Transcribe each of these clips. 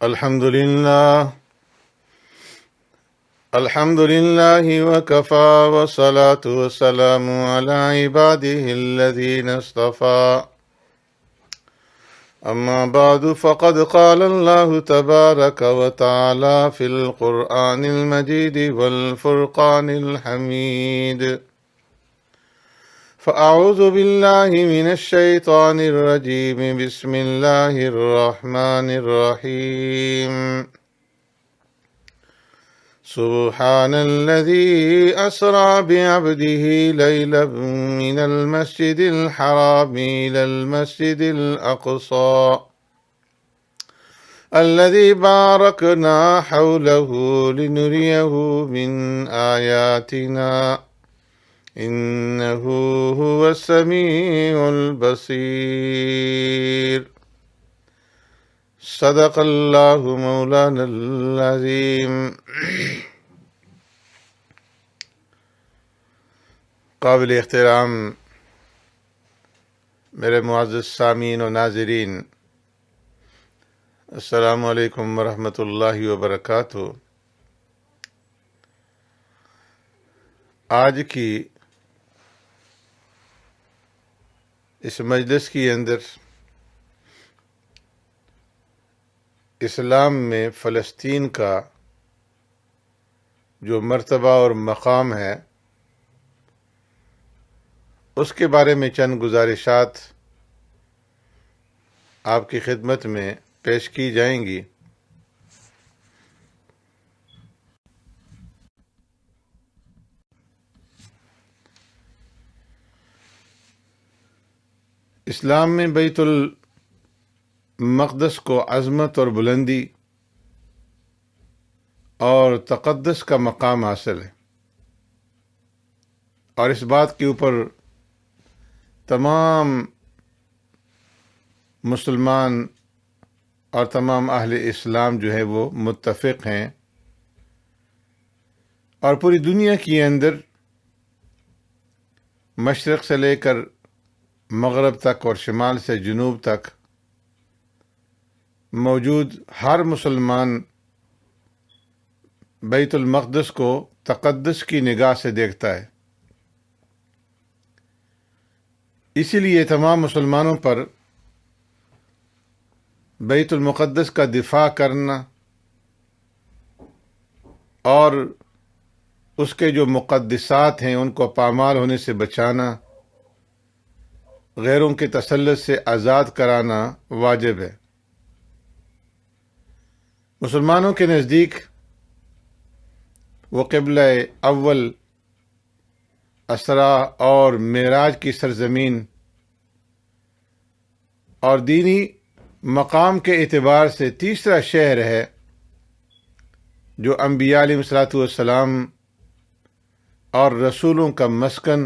الحمد لله وكفى والصلاة والسلام على عباده الذين اصطفى أما بعد فقد قال الله تبارك وتعالى في القرآن المجيد والفرقان الحميد فأعوذ بالله من الشيطان الرجيم بسم الله الرحمن الرحيم سبحان الذي أسرى بعبده ليلا من المسجد الحرام إلى المسجد الأقصى الذي باركنا حوله لنريه من آياتنا إنه هو السميع البصير صدق اللہ مولانا العظیم۔ قابل احترام میرے معزز سامعین و ناظرین، السلام علیکم ورحمۃ اللہ وبرکاتہ۔ آج کی اس مجلس کے اندر اسلام میں فلسطین کا جو مرتبہ اور مقام ہے اس کے بارے میں چند گزارشات آپ کی خدمت میں پیش کی جائیں گی۔ اسلام میں بیت المقدس کو عظمت اور بلندی اور تقدس کا مقام حاصل ہے، اور اس بات کے اوپر تمام مسلمان اور تمام اہل اسلام جو ہے وہ متفق ہیں، اور پوری دنیا کے اندر مشرق سے لے کر مغرب تک اور شمال سے جنوب تک موجود ہر مسلمان بیت المقدس کو تقدس کی نگاہ سے دیکھتا ہے۔ اسی لیے تمام مسلمانوں پر بیت المقدس کا دفاع کرنا اور اس کے جو مقدسات ہیں ان کو پامال ہونے سے بچانا، غیروں کے تسلط سے آزاد کرانا واجب ہے۔ مسلمانوں کے نزدیک وہ قبلہ اول، اسرا اور معراج کی سرزمین اور دینی مقام کے اعتبار سے تیسرا شہر ہے جو انبیاء علیہ الصلوۃ والسلام اور رسولوں کا مسکن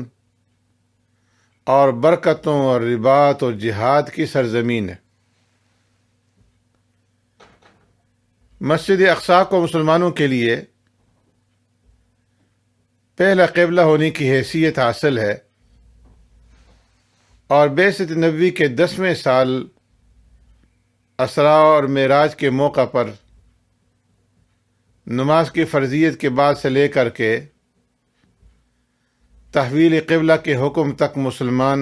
اور برکتوں اور رباط اور جہاد کی سرزمین ہے۔ مسجد اقصی کو مسلمانوں کے لیے پہلا قبلہ ہونے کی حیثیت حاصل ہے، اور بعثت نبوی کے 10ویں سال اسرا اور معراج کے موقع پر نماز کی فرضیت کے بعد سے لے کر کے تحویل قبلہ کے حکم تک مسلمان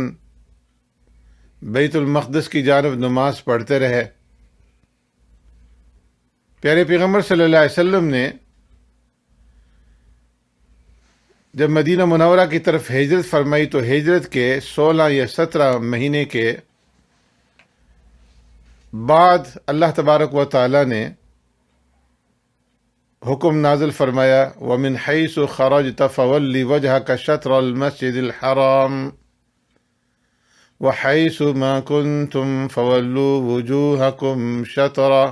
بیت المقدس کی جانب نماز پڑھتے رہے۔ پیارے پیغمبر صلی اللہ علیہ وسلم نے جب مدینہ منورہ کی طرف ہجرت فرمائی تو ہجرت کے 16 یا 17 مہینے کے بعد اللہ تبارک و تعالی نے حکم نازل فرمایا، وَمِنْ حَيْثُ خَرَجْتَ فَوَلِّ وَجْهَكَ شَطْرَ الْمَسْجِدِ الْحَرَامِ وَحَيْثُ مَا كُنْتُمْ فَوَلُّوا وُجُوهَكُمْ شَطْرَهُ۔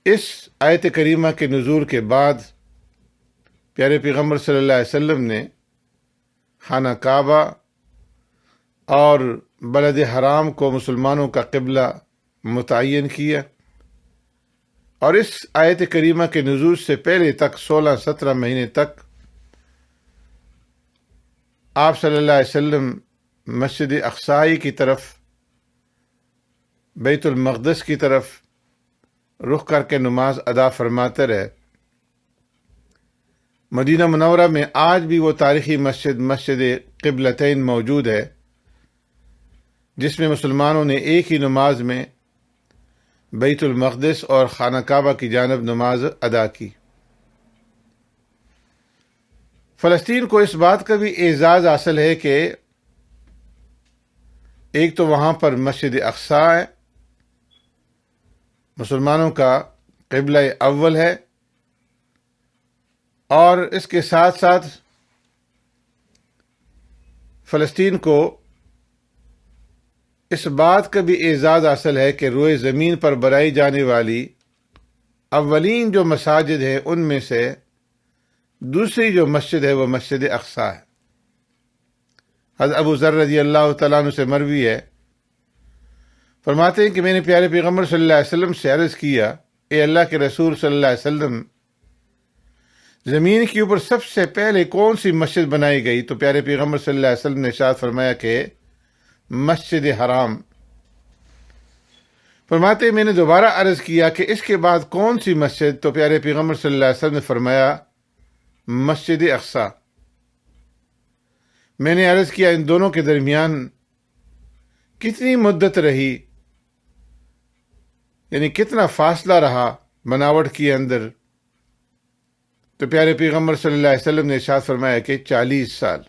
اس آیت کریمہ کے نزول کے بعد پیارے پیغمبر صلی اللہ علیہ وسلم نے خانہ کعبہ اور بلد حرام کو مسلمانوں کا قبلہ متعین کیا، اور اس آیت کریمہ کے نزول سے پہلے تک 16-17 مہینے تک آپ صلی اللہ علیہ وسلم مسجد اقصی کی طرف بیت المقدس کی طرف رخ کر کے نماز ادا فرماتے رہے۔ مدینہ منورہ میں آج بھی وہ تاریخی مسجد قبلتین موجود ہے، جس میں مسلمانوں نے ایک ہی نماز میں بیت المقدس اور خانہ کعبہ کی جانب نماز ادا کی۔ فلسطین کو اس بات کا بھی اعزاز حاصل ہے کہ ایک تو وہاں پر مسجد اقصی ہے، مسلمانوں کا قبلہ اول ہے، اور اس کے ساتھ ساتھ فلسطین کو اس بات کا بھی اعزاز حاصل ہے کہ روئے زمین پر بنائی جانے والی اولین جو مساجد ہے ان میں سے دوسری جو مسجد ہے وہ مسجد اقصی ہے۔ حضرت ابو ذر رضی اللہ تعالیٰ عنہ سے مروی ہے، فرماتے ہیں کہ میں نے پیارے پیغمبر صلی اللہ علیہ وسلم سے عرض کیا، اے اللہ کے رسول صلی اللہ علیہ وسلم، زمین کے اوپر سب سے پہلے کون سی مسجد بنائی گئی؟ تو پیارے پیغمبر صلی اللہ علیہ وسلم نے ارشاد فرمایا کہ مسجد حرام۔ فرماتے ہیں میں نے دوبارہ عرض کیا کہ اس کے بعد کون سی مسجد؟ تو پیارے پیغمبر صلی اللہ علیہ وسلم نے فرمایا مسجد اقصی۔ میں نے عرض کیا ان دونوں کے درمیان کتنی مدت رہی، یعنی کتنا فاصلہ رہا بناوٹ کے اندر؟ تو پیارے پیغمبر صلی اللہ علیہ وسلم نے ارشاد فرمایا کہ 40 سال۔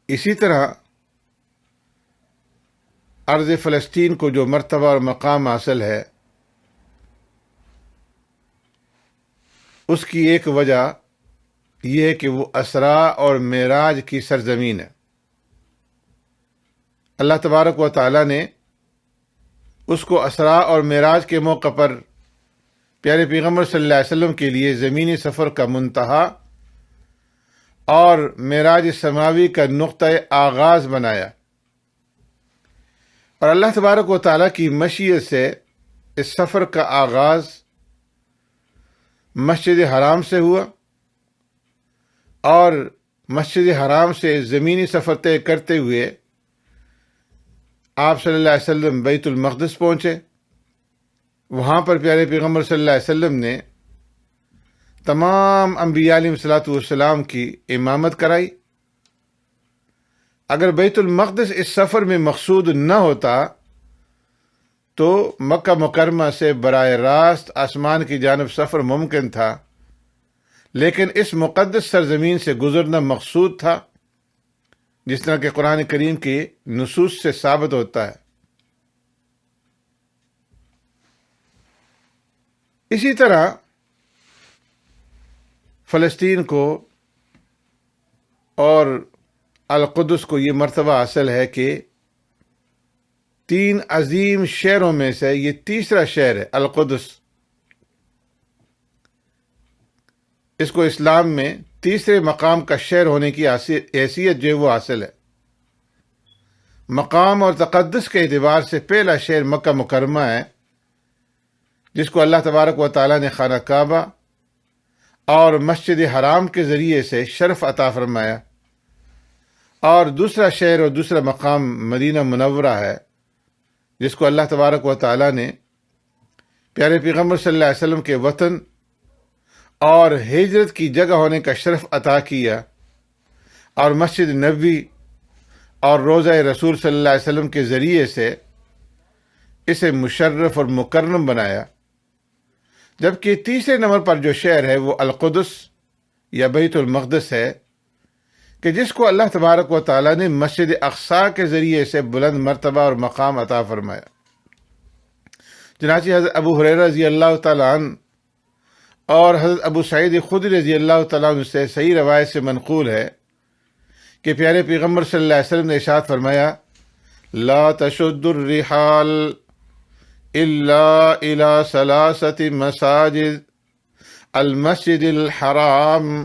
اسی طرح ارض فلسطین کو جو مرتبہ اور مقام حاصل ہے، اس کی ایک وجہ یہ ہے کہ وہ اسراء اور معراج کی سرزمین ہے۔ اللہ تبارک و تعالی نے اس کو اسراء اور معراج کے موقع پر پیارے پیغمبر صلی اللہ علیہ وسلم کے لیے زمینی سفر کا منتہا اور معراج سماوی کا نقطۂ آغاز بنایا، اور اللہ تبارک و تعالیٰ کی مشیت سے اس سفر کا آغاز مسجد حرام سے ہوا، اور مسجد حرام سے زمینی سفر طے کرتے ہوئے آپ صلی اللہ علیہ وسلم بیت المقدس پہنچے۔ وہاں پر پیارے پیغمبر صلی اللہ علیہ وسلم نے تمام انبیاء علیہ الصلوۃ والسلام کی امامت کرائی۔ اگر بیت المقدس اس سفر میں مقصود نہ ہوتا تو مکہ مکرمہ سے براہ راست آسمان کی جانب سفر ممکن تھا، لیکن اس مقدس سرزمین سے گزرنا مقصود تھا، جس طرح کہ قرآن کریم کی نصوص سے ثابت ہوتا ہے۔ اسی طرح فلسطین کو اور القدس کو یہ مرتبہ حاصل ہے کہ 3 عظیم شہروں میں سے یہ تیسرا شہر ہے القدس۔ اس کو اسلام میں تیسرے مقام کا شہر ہونے کی حیثیت جو وہ حاصل ہے۔ مقام اور تقدس کے اعتبار سے پہلا شہر مکہ مکرمہ ہے، جس کو اللہ تبارک و تعالیٰ نے خانہ کعبہ اور مسجد حرام کے ذریعے سے شرف عطا فرمایا، اور دوسرا شہر اور دوسرا مقام مدینہ منورہ ہے، جس کو اللہ تبارک و تعالیٰ نے پیارے پیغمبر صلی اللہ علیہ وسلم کے وطن اور ہجرت کی جگہ ہونے کا شرف عطا کیا، اور مسجد نبوی اور روضہ رسول صلی اللہ علیہ وسلم کے ذریعے سے اسے مشرف اور مکرم بنایا۔ جبکہ تیسرے نمبر پر جو شہر ہے وہ القدس یا بیت المقدس ہے، کہ جس کو اللہ تبارک و تعالیٰ نے مسجد اقصی کے ذریعے سے بلند مرتبہ اور مقام عطا فرمایا۔ چنانچہ حضرت ابو ہریرہ رضی اللہ تعالیٰ عنہ اور حضرت ابو سعید خدری رضی اللہ تعالیٰ عنہ سے صحیح روایت سے منقول ہے کہ پیارے پیغمبر صلی اللہ علیہ وسلم نے ارشاد فرمایا، لا تشد الرحال الا الى 3 مساجد، المسجد الحرام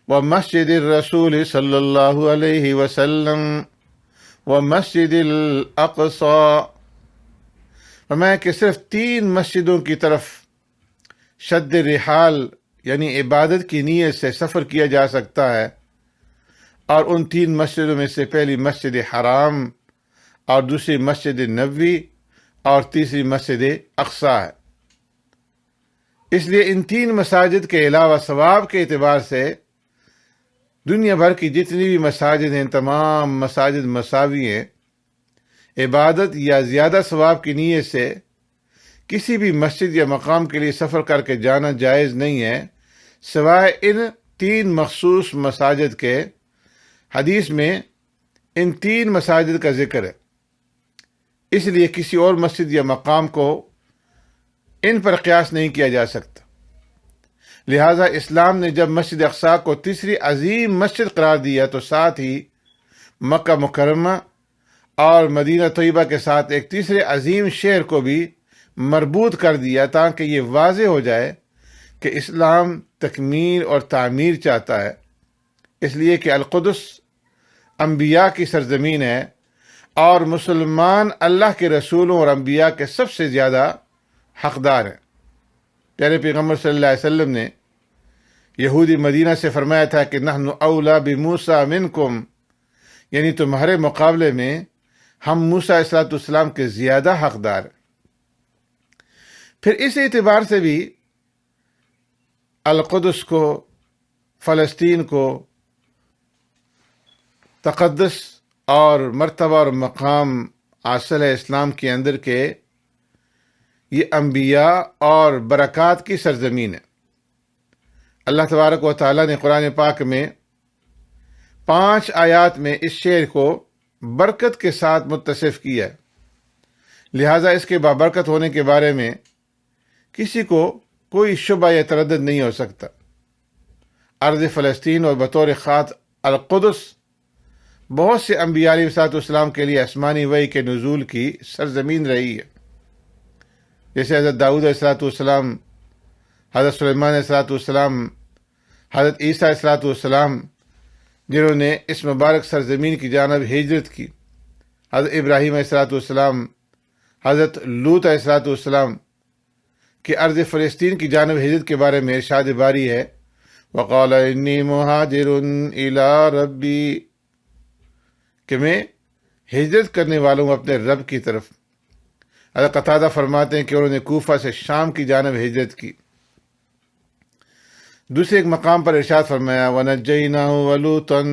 ومسجد الرسول صلی اللہ علیہ وسلم ومسجد الاقصی۔ فرمایا کہ صرف 3 مسجدوں کی طرف شد رحال یعنی عبادت کی نیت سے سفر کیا جا سکتا ہے، اور ان 3 مسجدوں میں سے پہلی مسجد حرام اور دوسری مسجد نبوی اور تیسری مسجد اقصی ہے۔ اس لیے ان تین مساجد کے علاوہ ثواب کے اعتبار سے دنیا بھر کی جتنی بھی مساجد ہیں تمام مساجد مساوی ہیں۔ عبادت یا زیادہ ثواب کی نیت سے کسی بھی مسجد یا مقام کے لیے سفر کر کے جانا جائز نہیں ہے، سوائے ان تین مخصوص مساجد کے۔ حدیث میں ان تین مساجد کا ذکر ہے، اس لیے کسی اور مسجد یا مقام کو ان پر قیاس نہیں کیا جا سکتا۔ لہذا اسلام نے جب مسجد اقصی کو تیسری عظیم مسجد قرار دیا تو ساتھ ہی مکہ مکرمہ اور مدینہ طیبہ کے ساتھ ایک تیسرے عظیم شہر کو بھی مربوط کر دیا، تاکہ یہ واضح ہو جائے کہ اسلام تکمیل اور تعمیر چاہتا ہے، اس لیے کہ القدس انبیاء کی سرزمین ہے اور مسلمان اللہ کے رسولوں اور انبیاء کے سب سے زیادہ حقدار ہیں۔ پیارے پیغمبر صلی اللہ علیہ وسلم نے یہودی مدینہ سے فرمایا تھا کہ نحن اولا بموسیٰ منکم، یعنی تمہارے مقابلے میں ہم موسیٰ علیہ السلام کے زیادہ حقدار ہیں۔ پھر اس اعتبار سے بھی القدس کو، فلسطین کو تقدس اور مرتبہ اور مقام حاصل ہے اسلام کے اندر کے یہ انبیاء اور برکات کی سرزمین ہے۔ اللہ تبارک و تعالیٰ نے قرآن پاک میں 5 آیات میں اس شعر کو برکت کے ساتھ متصف کیا ہے، لہٰذا اس کے بابرکت ہونے کے بارے میں کسی کو کوئی شبہ یا تردد نہیں ہو سکتا۔ ارض فلسطین اور بطور خاص القدس بہت سے انبیاء علیہ السلام کے لیے آسمانی وحی کے نزول کی سرزمین رہی ہے، جیسے حضرت داؤد علیہ السلام، حضرت سلیمان علیہ السلام، حضرت عیسیٰ علیہ السلام، جنہوں نے اس مبارک سرزمین کی جانب ہجرت کی، حضرت ابراہیم علیہ السلام، حضرت لوط علیہ السلام کہ ارض فلسطین کی جانب ہجرت کے بارے میں ارشاد باری ہے وقال انی مہاجر الی ربی، کہ میں ہجرت کرنے والوں ہوں اپنے رب کی طرف۔ حضرت قتادہ فرماتے ہیں کہ انہوں نے کوفہ سے شام کی جانب ہجرت کی۔ دوسرے ایک مقام پر ارشاد فرمایا وَنَجَّيْنَاهُ وَلُوطًا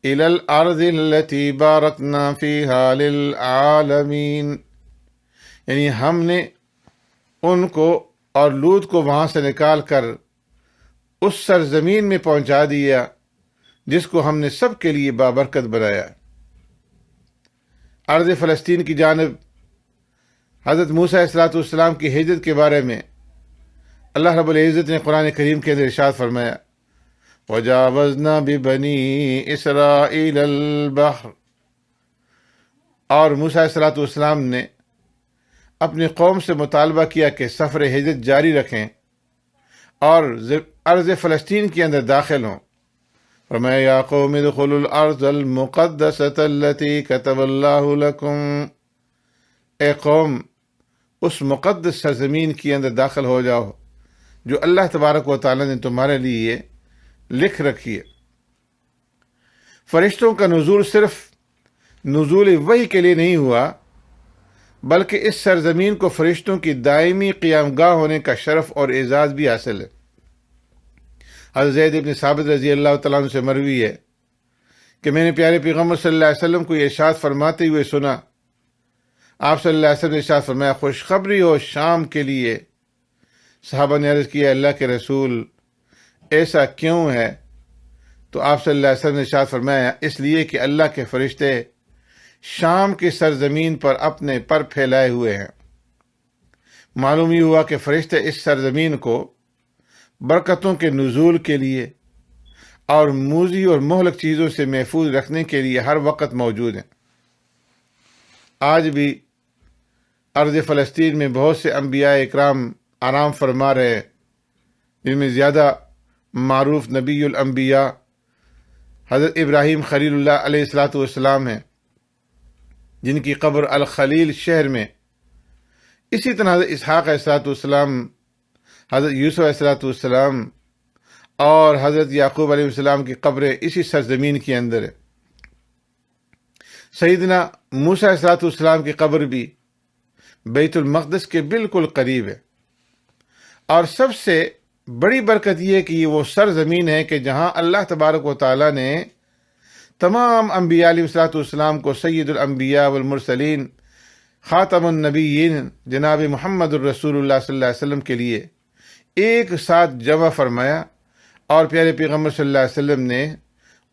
إِلَى الْأَرْضِ الَّتِي بَارَكْنَا فِيهَا لِلْعَالَمِينَ، یعنی ہم نے ان کو اور لوط کو وہاں سے نکال کر اس سرزمین میں پہنچا دیا جس کو ہم نے سب کے لیے بابرکت بنایا۔ ارض فلسطین کی جانب حضرت موسیٰ علیہ السلام کی ہجرت کے بارے میں اللہ رب العزت نے قرآن کریم کے اندر ارشاد فرمایا وَجَاوَزْنَا بِبَنِي إِسْرَائِيلَ الْبَحْرَ، اور موسیٰ علیہ السلام نے اپنی قوم سے مطالبہ کیا کہ سفر ہجرت جاری رکھیں اور ارض فلسطین کے اندر داخل ہوں۔ فرمایا یا قوم ادخلوا الارض المقدسۃ التي كتب اللہ لکم، اے قوم اس مقدس سرزمین کے اندر داخل ہو جاؤ جو اللہ تبارک و تعالی نے تمہارے لیے لکھ رکھی ہے۔ فرشتوں کا نزول صرف نزول وحی کے لیے نہیں ہوا، بلکہ اس سرزمین کو فرشتوں کی دائمی قیام گاہ ہونے کا شرف اور اعزاز بھی حاصل ہے۔ حضرت زید بن ثابت رضی اللہ تعالیٰ عنہ سے مروی ہے کہ میں نے پیارے پیغمبر صلی اللہ علیہ وسلم کو یہ ارشاد فرماتے ہوئے سنا۔ آپ صلی اللہ علیہ وسلم نے ارشاد فرمایا خوشخبری ہو شام کے لیے۔ صحابہ نے عرض کیا اللہ کے رسول ایسا کیوں ہے؟ تو آپ صلی اللہ علیہ وسلم نے ارشاد فرمایا اس لیے کہ اللہ کے فرشتے شام کی سرزمین پر اپنے پر پھیلائے ہوئے ہیں۔ معلوم یہ ہوا کہ فرشتے اس سرزمین کو برکتوں کے نزول کے لیے اور موذی اور مہلک چیزوں سے محفوظ رکھنے کے لیے ہر وقت موجود ہیں۔ آج بھی ارض فلسطین میں بہت سے انبیاء اکرام آرام فرما رہے ہیں، جن میں زیادہ معروف نبی الانبیاء حضرت ابراہیم خلیل اللہ علیہ السلام ہیں، جن کی قبر الخلیل شہر میں، اسی طرح حضرت اسحاق علیہ السلام، حضرت یوسف علیہ السلام اور حضرت یعقوب علیہ السلام کی قبریں اسی سرزمین کے اندر ہے۔ سیدنا موسیٰ علیہ السلام کی قبر بھی بیت المقدس کے بالکل قریب ہے، اور سب سے بڑی برکت یہ ہے کہ یہ وہ سرزمین ہے کہ جہاں اللہ تبارک و تعالیٰ نے تمام انبیاء علیہ السلام کو سید الانبیاء والمرسلین خاتم النبیین جناب محمد الرسول اللہ صلی اللہ علیہ وسلم کے لیے ایک ساتھ جمع فرمایا، اور پیارے پیغمبر صلی اللہ علیہ وسلم نے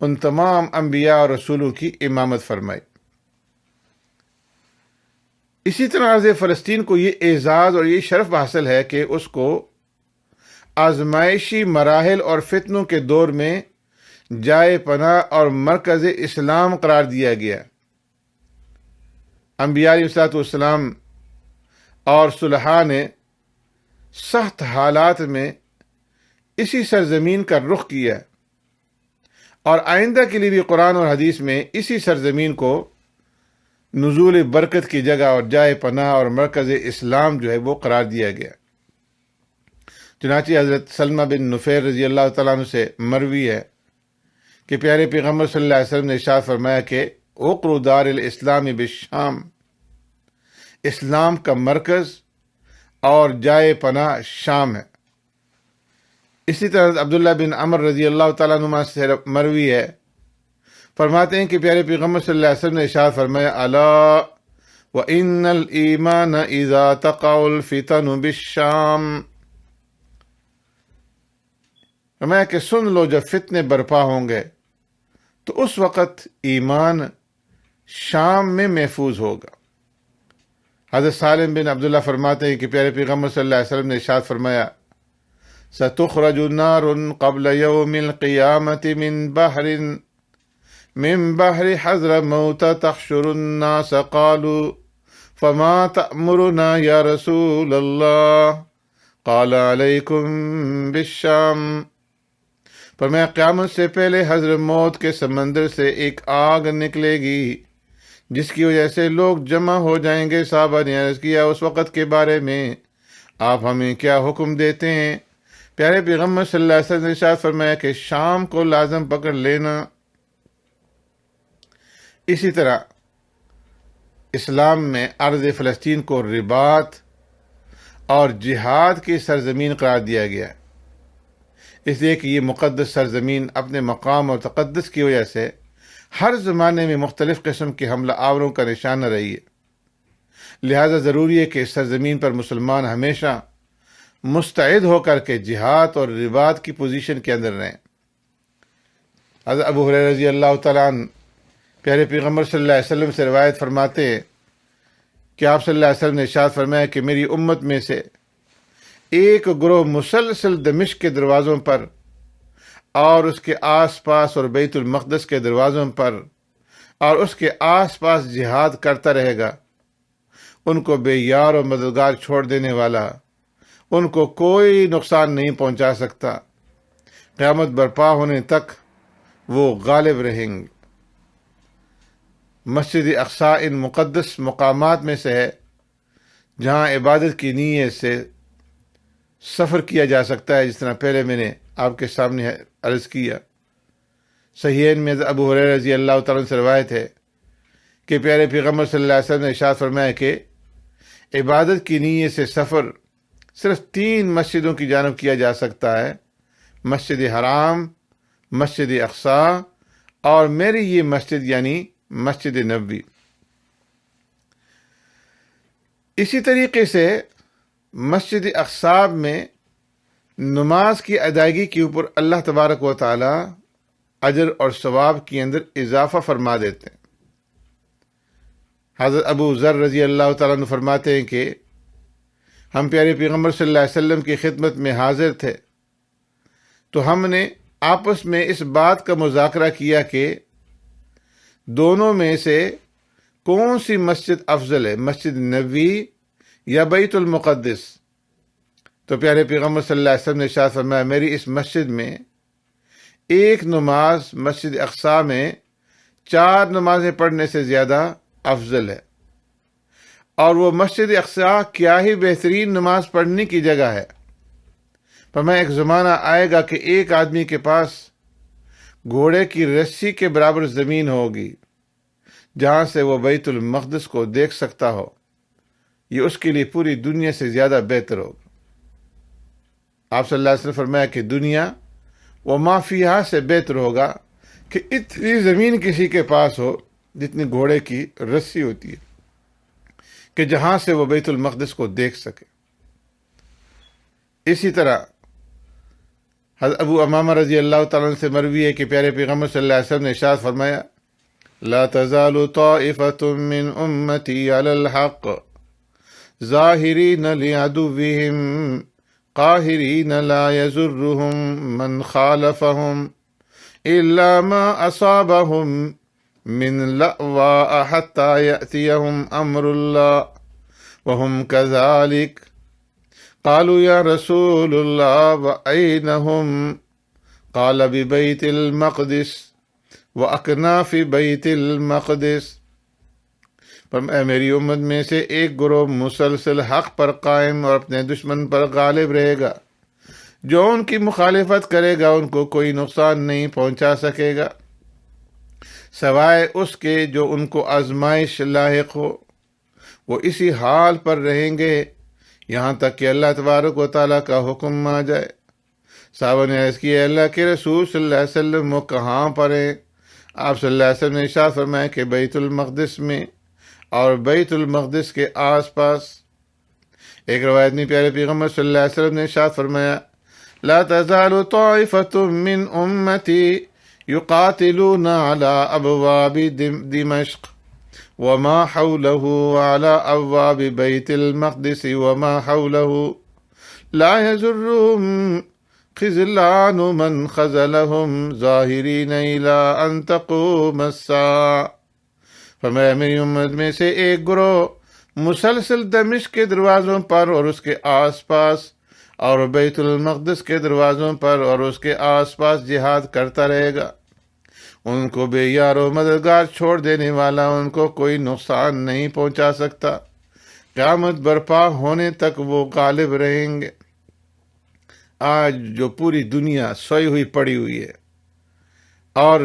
ان تمام انبیاء اور رسولوں کی امامت فرمائی۔ اسی طرح ارض فلسطین کو یہ اعزاز اور یہ شرف حاصل ہے کہ اس کو آزمائشی مراحل اور فتنوں کے دور میں جائے پناہ اور مرکز اسلام قرار دیا گیا۔ انبیاء علیہ السلام اور صلحاء نے سخت حالات میں اسی سرزمین کا رخ کیا، اور آئندہ کے لیے بھی قرآن اور حدیث میں اسی سرزمین کو نزول برکت کی جگہ اور جائے پناہ اور مرکز اسلام جو ہے وہ قرار دیا گیا۔ چنانچہ حضرت سلمہ بن نفیر رضی اللہ تعالیٰ عنہ سے مروی ہے کہ پیارے پیغمبر صلی اللہ علیہ وسلم نے ارشاد فرمایا کہ اقر دار الاسلام بالشام، اسلام کا مرکز اور جائے پناہ شام ہے۔ اسی طرح عبداللہ بن عمر رضی اللہ تعالیٰ عنہ سے مروی ہے، فرماتے ہیں کہ پیارے پیغمبر صلی اللہ علیہ وسلم نے ارشاد فرمایا الا وان الایمان اذا تقع الفتن بالشام، فرمایا کہ سن لو جب فتنے برپا ہوں گے تو اس وقت ایمان شام میں محفوظ ہوگا۔ حضرت سالم بن عبداللہ فرماتے ہیں کہ پیارے پیغمبر صلی اللہ علیہ وسلم نے ارشاد فرمایا ستخرج نار قبل یوم القیامت من بحر حضرموت تحشر الناس قالوا فما تأمرنا یا رسول اللہ قال علیکم بالشام، فرمایا قیامت سے پہلے حضرموت کے سمندر سے ایک آگ نکلے گی جس کی وجہ سے لوگ جمع ہو جائیں گے۔ صحابہ نے عرض کیا اس وقت کے بارے میں آپ ہمیں کیا حکم دیتے ہیں؟ پیارے پیغمبر صلی اللہ علیہ وسلم نے ارشاد فرمایا کہ شام کو لازم پکڑ لینا۔ اسی طرح اسلام میں ارض فلسطین کو رباط اور جہاد کی سرزمین قرار دیا گیا ہے، اس لیے کہ یہ مقدس سرزمین اپنے مقام اور تقدس کی وجہ سے ہر زمانے میں مختلف قسم کے حملہ آوروں کا نشانہ رہی ہے، لہذا ضروری ہے کہ اس سرزمین پر مسلمان ہمیشہ مستعد ہو کر کے جہاد اور رباط کی پوزیشن کے اندر رہیں۔ حضرت ابو ہریرہ رضی اللہ تعالیٰ عنہ پیارے پیغمبر صلی اللہ علیہ وسلم سے روایت فرماتے ہیں کہ آپ صلی اللہ علیہ وسلم نے ارشاد فرمایا کہ میری امت میں سے ایک گروہ مسلسل دمشق کے دروازوں پر اور اس کے آس پاس اور بیت المقدس کے دروازوں پر اور اس کے آس پاس جہاد کرتا رہے گا، ان کو بے یار و مددگار چھوڑ دینے والا ان کو کوئی نقصان نہیں پہنچا سکتا، قیامت برپا ہونے تک وہ غالب رہیں گے۔ مسجد اقصیٰ ان مقدس مقامات میں سے ہے جہاں عبادت کی نیت سے سفر کیا جا سکتا ہے، جس طرح پہلے میں نے آپ کے سامنے عرض کیا۔ صحیحین میں ابو ہریرہ رضی اللہ تعالیٰ عنہ سے روایت ہے کہ پیارے پیغمبر صلی اللہ علیہ وسلم نے ارشاد فرمایا کہ عبادت کی نیت سے سفر صرف 3 مسجدوں کی جانب کیا جا سکتا ہے، مسجد حرام، مسجد اقصیٰ اور میری یہ مسجد یعنی مسجد نبوی۔ اسی طریقے سے مسجد اقصیٰ میں نماز کی ادائیگی کے اوپر اللہ تبارک و تعالی اجر اور ثواب کے اندر اضافہ فرما دیتے ہیں۔ حضرت ابو ذر رضی اللہ تعالیٰ عنہ فرماتے ہیں کہ ہم پیارے پیغمبر صلی اللہ علیہ وسلم کی خدمت میں حاضر تھے تو ہم نے آپس میں اس بات کا مذاکرہ کیا کہ دونوں میں سے کون سی مسجد افضل ہے، مسجد نبوی یا بیت المقدس؟ تو پیارے پیغمبر صلی اللہ علیہ وسلم نے ارشاد فرمایا میری اس مسجد میں ایک نماز مسجد اقصیٰ میں 4 نمازیں پڑھنے سے زیادہ افضل ہے، اور وہ مسجد اقصیٰ کیا ہی بہترین نماز پڑھنے کی جگہ ہے۔ فرمایا ایک زمانہ آئے گا کہ ایک آدمی کے پاس گھوڑے کی رسی کے برابر زمین ہوگی جہاں سے وہ بیت المقدس کو دیکھ سکتا ہو، یہ اس کے لیے پوری دنیا سے زیادہ بہتر ہوگا۔ آپ صلی اللہ علیہ وسلم فرمایا کہ دنیا وہ ما فیہا سے بہتر ہوگا کہ اتنی زمین کسی کے پاس ہو جتنی گھوڑے کی رسی ہوتی ہے، کہ جہاں سے وہ بیت المقدس کو دیکھ سکے۔ اسی طرح حضرت ابو امامہ رضی اللہ تعالیٰ عنہ سے مروی ہے کہ پیارے پیغمبر صلی اللہ علیہ وسلم نے ارشاد فرمایا، لا تزال طائفة من امتی علی الحق ظاہرین لعدوهم قاہرین لا یضرهم من خالفهم الا ما اصابهم من لأواء حتى يأتيهم امر الله وهم كذلك قالوا یا رسول اللہ وأین هم قال ببیت المقدس وأکناف بیت المقدس۔ فرمایا میری امت میں سے ایک گروہ مسلسل حق پر قائم اور اپنے دشمن پر غالب رہے گا، جو ان کی مخالفت کرے گا ان کو کوئی نقصان نہیں پہنچا سکے گا سوائے اس کے جو ان کو آزمائش لاحق ہو۔ وہ اسی حال پر رہیں گے یہاں تک کہ اللہ تبارک و تعالیٰ کا حکم آ جائے۔ صحابہ نے عرض کی، اللہ کے رسول صلی اللہ علیہ وسلم وہ کہاں پر ہیں؟ آپ صلی اللہ علیہ وسلم نے ارشاد فرمایا کہ بیت المقدس میں اور بیت المقدس کے آس پاس۔ ایک روایت میں پیارے پیغمبر صلی اللہ علیہ وسلم نے ارشاد فرمایا، لا تزال طائفة من امتی یقاتلون علی ابواب دمشق وما حوله وعلى ابواب بیت المقدس وما حوله لا يضرهم خذلان من خذلهم ظاہرین الى ان تقوم الساعة۔ فرمایا میری امت میں سے ایک گروہ مسلسل دمشق کے دروازوں پر اور اس کے آس پاس اور بیت المقدس کے دروازوں پر اور اس کے آس پاس جہاد کرتا رہے گا، ان کو بے یار و مددگار چھوڑ دینے والا ان کو کوئی نقصان نہیں پہنچا سکتا، قیامت برپا ہونے تک وہ غالب رہیں گے۔ آج جو پوری دنیا سوئی ہوئی پڑی ہوئی ہے اور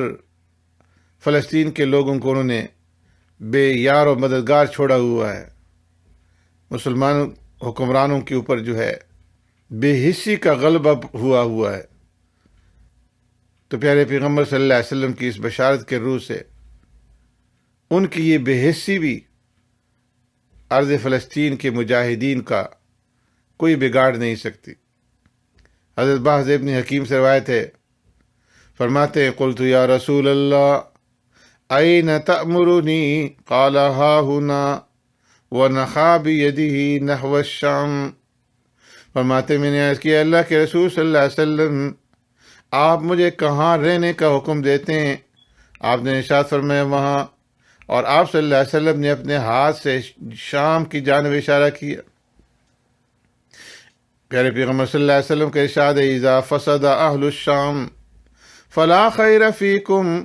فلسطین کے لوگوں کو انہوں نے بے یار و مددگار چھوڑا ہوا ہے، مسلمان حکمرانوں کے اوپر جو ہے بے حسی کا غلبہ ہوا ہے، تو پیارے پیغمبر صلی اللہ علیہ وسلم کی اس بشارت کے روح سے ان کی یہ بے حسی بھی ارض فلسطین کے مجاہدین کا کوئی بگاڑ نہیں سکتی۔ حضرت باز ابن حکیم سے روایت ہے، فرماتے ہیں، قلت یا رسول اللہ این تأمرنی قال ہا ہنا ونخا بیدہ نحو الشام۔ فرماتے میں نے عرض کیا، اللہ کے رسول صلی اللہ علیہ وسلم آپ مجھے کہاں رہنے کا حکم دیتے ہیں؟ آپ نے ارشاد فرمایا وہاں، اور آپ صلی اللہ علیہ وسلم نے اپنے ہاتھ سے شام کی جانب اشارہ کیا۔ پیارے پیغمبر صلی اللہ علیہ وسلم کا ارشاد ہے، اذا فسد اہل الشام فلا خیر فیکم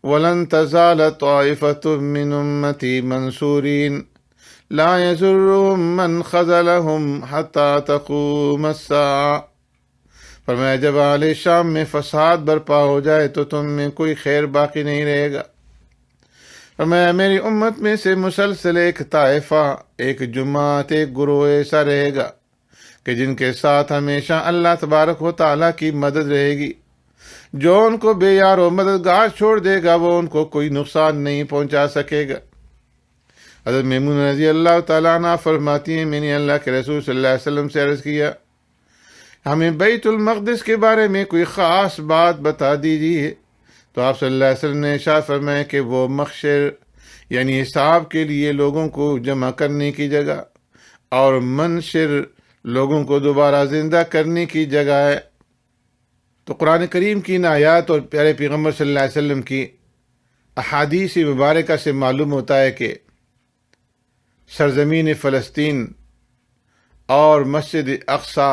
ولن تزال طائفۃ من امتی منصورین لا یضرهم من خذلهم حتی تقوم الساعة۔ فرمایا جب اہل شام میں فساد برپا ہو جائے تو تم میں کوئی خیر باقی نہیں رہے گا۔ فرمایا میری امت میں سے مسلسل ایک طائفہ، ایک جماعت، ایک گروہ ایسا رہے گا کہ جن کے ساتھ ہمیشہ اللہ تبارک و تعالیٰ کی مدد رہے گی، جو ان کو بے یار و مددگار چھوڑ دے گا وہ ان کو کوئی نقصان نہیں پہنچا سکے گا۔ حضرت میمونہ رضی اللہ تعالیٰ عنہ فرماتی ہیں، میں نے اللہ کے رسول صلی اللہ علیہ وسلم سے عرض کیا، ہمیں بیت المقدس کے بارے میں کوئی خاص بات بتا دیجیے۔ تو آپ صلی اللہ علیہ وسلم نے ارشاد فرمایا کہ وہ محشر یعنی حساب کے لیے لوگوں کو جمع کرنے کی جگہ اور منشر لوگوں کو دوبارہ زندہ کرنے کی جگہ ہے۔ تو قرآن کریم کی ان آیات اور پیارے پیغمبر صلی اللہ علیہ وسلم کی احادیث مبارکہ سے معلوم ہوتا ہے کہ سرزمین فلسطین اور مسجد اقصی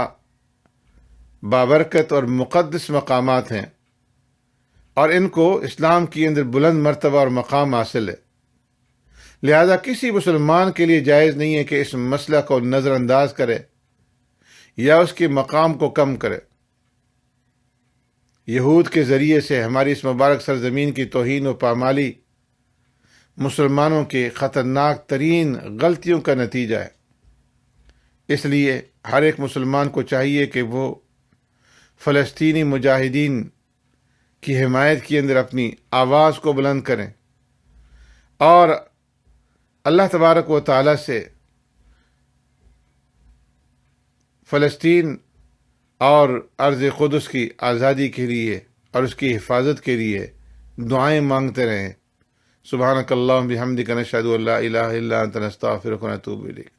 بابرکت اور مقدس مقامات ہیں، اور ان کو اسلام کی اندر بلند مرتبہ اور مقام حاصل ہے۔ لہذا کسی مسلمان کے لیے جائز نہیں ہے کہ اس مسئلہ کو نظر انداز کرے یا اس کے مقام کو کم کرے۔ یہود کے ذریعے سے ہماری اس مبارک سرزمین کی توہین و پامالی مسلمانوں کے خطرناک ترین غلطیوں کا نتیجہ ہے۔ اس لیے ہر ایک مسلمان کو چاہیے کہ وہ فلسطینی مجاہدین کی حمایت کے اندر اپنی آواز کو بلند کریں اور اللہ تبارک و تعالی سے فلسطین اور ارض قدس کی آزادی کے لیے اور اس کی حفاظت کے لیے دعائیں مانگتے رہیں۔ سبحانک اللہم بحمدک نشہد ان لا الہ الا انت نستغفرک ونتوب الیک۔